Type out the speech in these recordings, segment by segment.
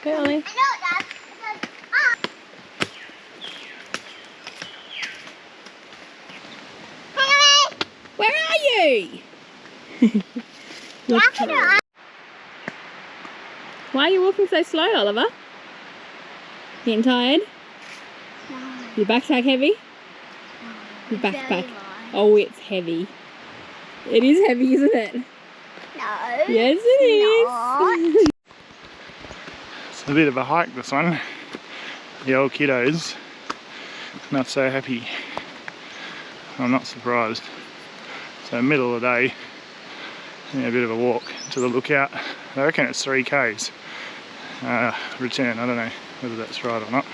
Go, Ollie. I know that. Where are you? Why are you walking so slow, Oliver? Getting tired? No. Your backpack heavy? Your backpack. Oh, it's heavy. It is heavy, isn't it? No. Yes, it is. It's a bit of a hike, this one. The old kiddos not so happy. I'm not surprised. So middle of the day, a bit of a walk to the lookout. I reckon it's 3 k's return. I don't know whether that's right or not.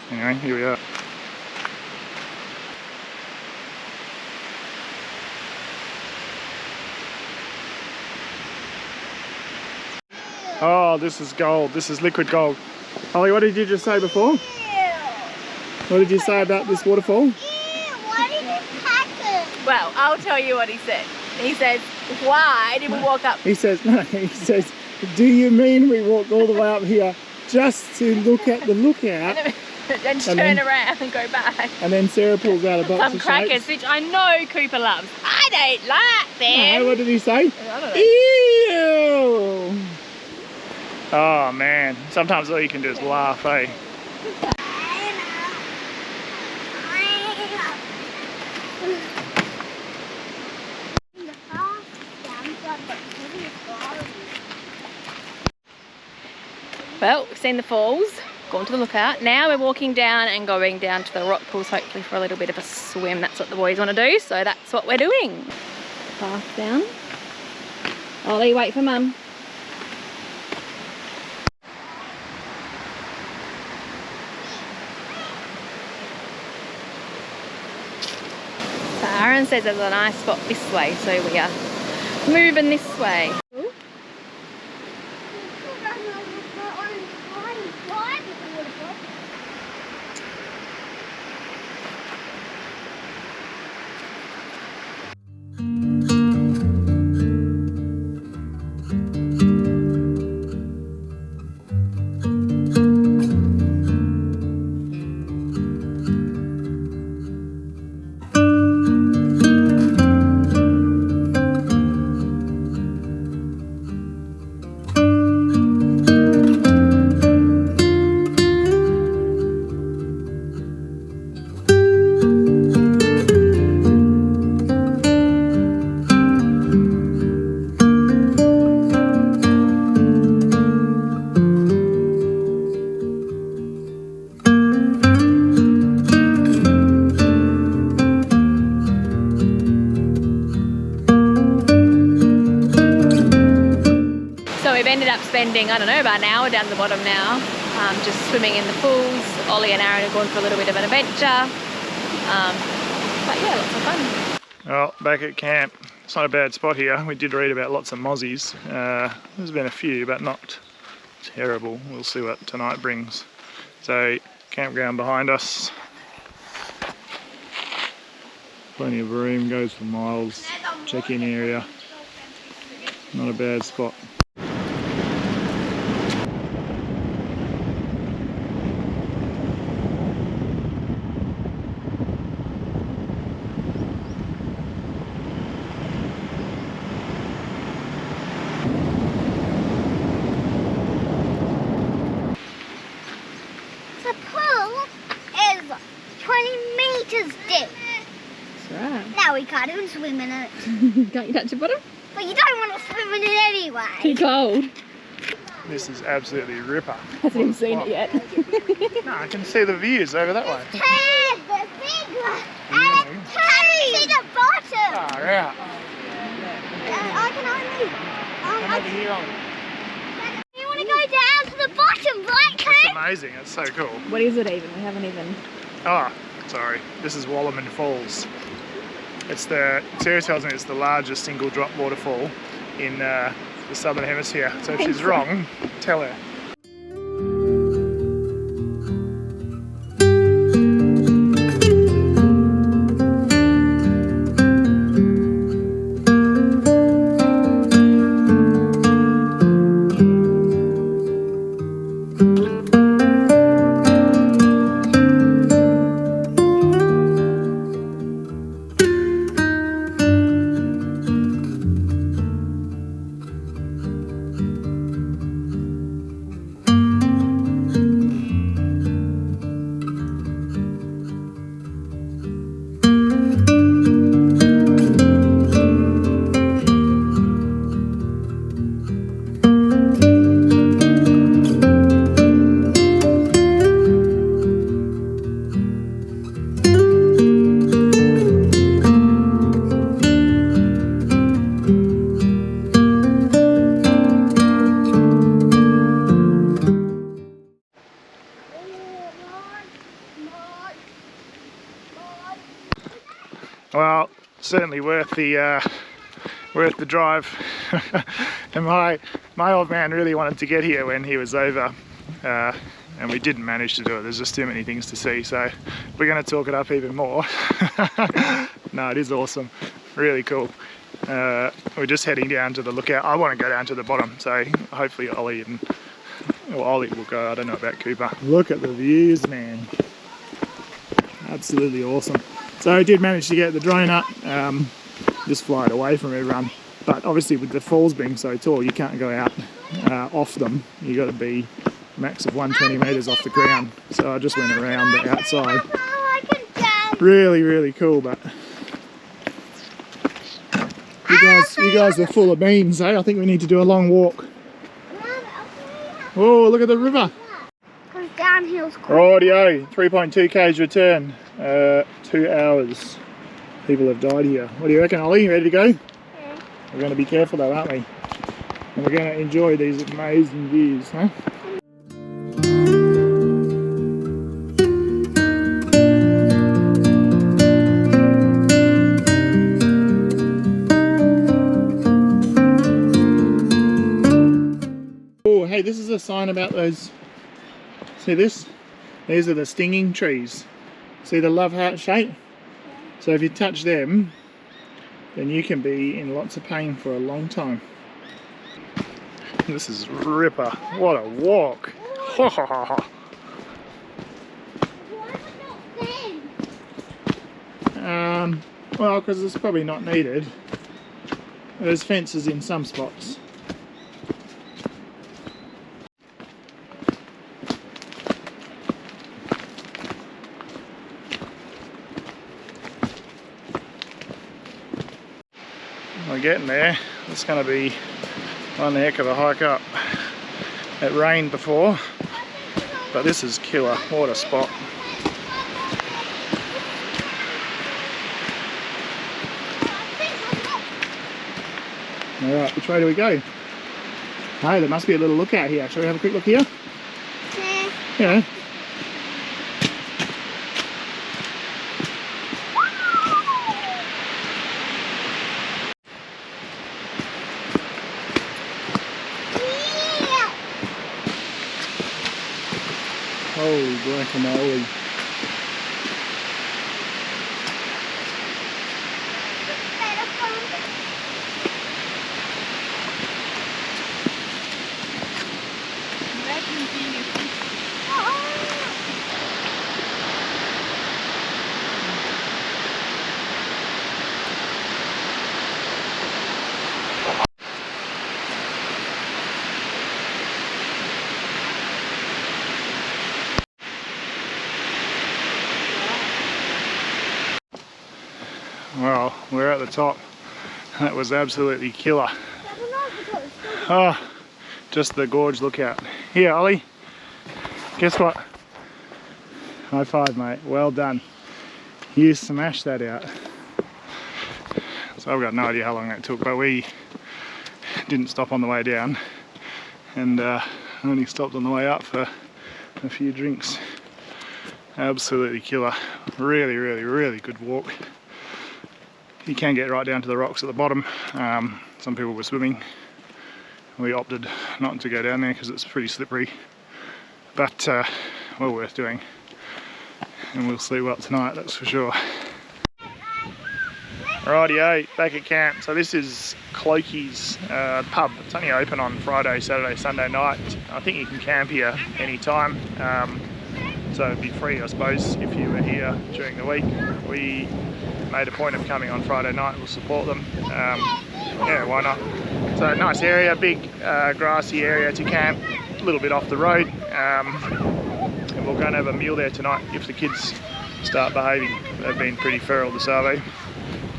Anyway, here we are. Oh, this is gold. This is liquid gold. Holly, what did you just say before? What did you say about this waterfall? What did it happen? Well, I'll tell you what he said. He says, why did we walk up? He says, no, he says, do you mean we walked all the way up here just to look at the lookout? And turn around and go back. And then Sarah pulls out a box Some of crackers, shakes. which I know Cooper loves. I don't like them. No, what did he say? I don't know. Ew! Oh man, sometimes all you can do is laugh, eh? Well, we've seen the falls, gone to the lookout. Now we're walking down and going down to the rock pools, hopefully for a little bit of a swim. That's what the boys want to do, so that's what we're doing. Path down. Ollie, wait for Mum. So Aaron says there's a nice spot this way, so we are moving this way. Ended up spending, I don't know, about an hour down the bottom now, just swimming in the pools. Ollie and Aaron are going for a little bit of an adventure, but yeah, lots of fun. Well, back at camp, it's not a bad spot here. We did read about lots of mozzies. There's been a few, but not terrible. We'll see what tonight brings. So, campground behind us. Plenty of room, goes for miles. Check-in area. Not a bad spot. The pool is 20 meters deep. That's right. Now we can't even swim in it. Can't you touch the bottom? But you don't want to swim in it anyway. Too cold. This is absolutely ripper. Hasn't even seen it yet. No, I can see the views over that way. Hey, the big one. And it's Terry. See the bottom. Ah, right. I can only. Come over here on. You want to go down to the bottom, right, Kate? That's amazing. It's so cool. What is it even? We haven't even... Oh, sorry. This is Wallerman Falls. Sarah tells me it's the largest single drop waterfall in the southern hemisphere. So if she's wrong, tell her. certainly worth the drive. And my old man really wanted to get here when he was over, and we didn't manage to do it. There's just too many things to see, so we're going to talk it up even more. No, it is awesome, really cool. We're just heading down to the lookout. I want to go down to the bottom, so hopefully Ollie will go. I don't know about Cooper. Look at the views, man. Absolutely awesome. So I did manage to get the drone up, just fly it away from everyone. But obviously with the falls being so tall, you can't go out off them. You got to be max of 120 metres off the ground. So I just went around the outside. Really, really cool, but you guys are full of beans, eh? I think we need to do a long walk. Oh, look at the river. Goes downhill. Rightio, 3.2 k's return, 2 hours. People have died here. What do you reckon, Ollie? Ready to go? Yeah. We're going to be careful though, aren't we? And we're going to enjoy these amazing views, huh? Oh, hey, this is a sign about those. See this? These are the stinging trees. See the love heart shape? So if you touch them, then you can be in lots of pain for a long time. This is ripper. What a walk. Well, because it's probably not needed. There's fences in some spots. We're getting there. It's going to be one heck of a hike up. It rained before, but this is killer. What a spot. Alright, which way do we go? Hey, there must be a little lookout here. Shall we have a quick look here? Yeah. Yeah. Holy guacamole. Well, we're at the top. That was absolutely killer. Oh, just the gorge lookout. Here, Ollie, guess what? High five, mate. Well done. You smashed that out. So I've got no idea how long that took, but we didn't stop on the way down and only stopped on the way up for a few drinks. Absolutely killer. Really, really, really good walk. You can get right down to the rocks at the bottom. Some people were swimming. We opted not to go down there because it's pretty slippery, but well worth doing. And we'll sleep well tonight, that's for sure. Rightio, back at camp. So this is Clokey's pub. It's only open on Friday, Saturday, Sunday night. I think you can camp here anytime. So it'd be free, I suppose, if you were here during the week. We made a point of coming on Friday night. We'll support them. Yeah, why not? So nice area, big grassy area to camp, a little bit off the road. And we'll go and have a meal there tonight if the kids start behaving. They've been pretty feral this Arvo.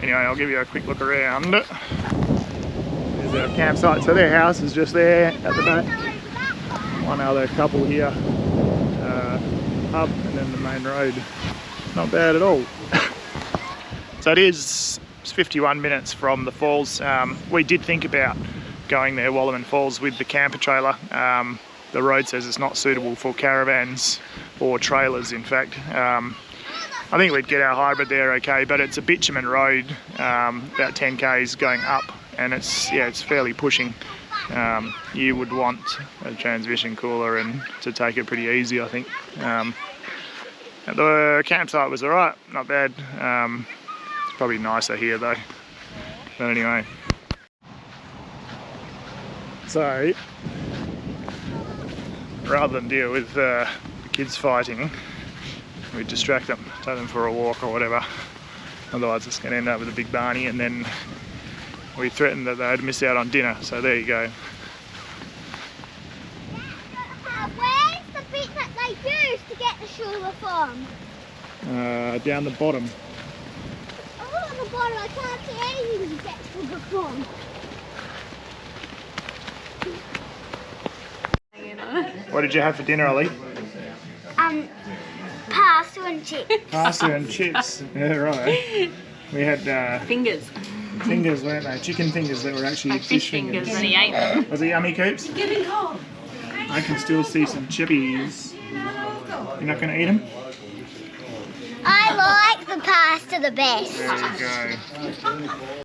Anyway, I'll give you a quick look around. There's our campsite. So their house is just there at the back. One other couple here. Pub and then the main road. Not bad at all. So it is 51 minutes from the falls. We did think about going there, Wallerman Falls, with the camper trailer. The road says it's not suitable for caravans or trailers, in fact. I think we'd get our hybrid there okay, but it's a bitumen road, about 10 k's going up, and it's fairly pushing. You would want a transmission cooler and to take it pretty easy, I think. The campsite was alright, not bad. It's probably nicer here though. But anyway. So, rather than deal with the kids fighting, we distract them, take them for a walk or whatever. Otherwise it's going to end up with a big Barney, and then we threatened that they'd miss out on dinner, so there you go. Where's the bit that they use to get the sugar from? Down the bottom. Oh, on the bottom, I can't see anything to get sugar from. What did you have for dinner, Ollie? Pasta and chips. Pasta and chips. Yeah, right. We had Fingers. fingers, weren't they? Chicken fingers that were actually Like fish fingers, and he ate them. Was it yummy, Coops? I can still see some chippies. You're not going to eat them? I like the pasta the best. There you go.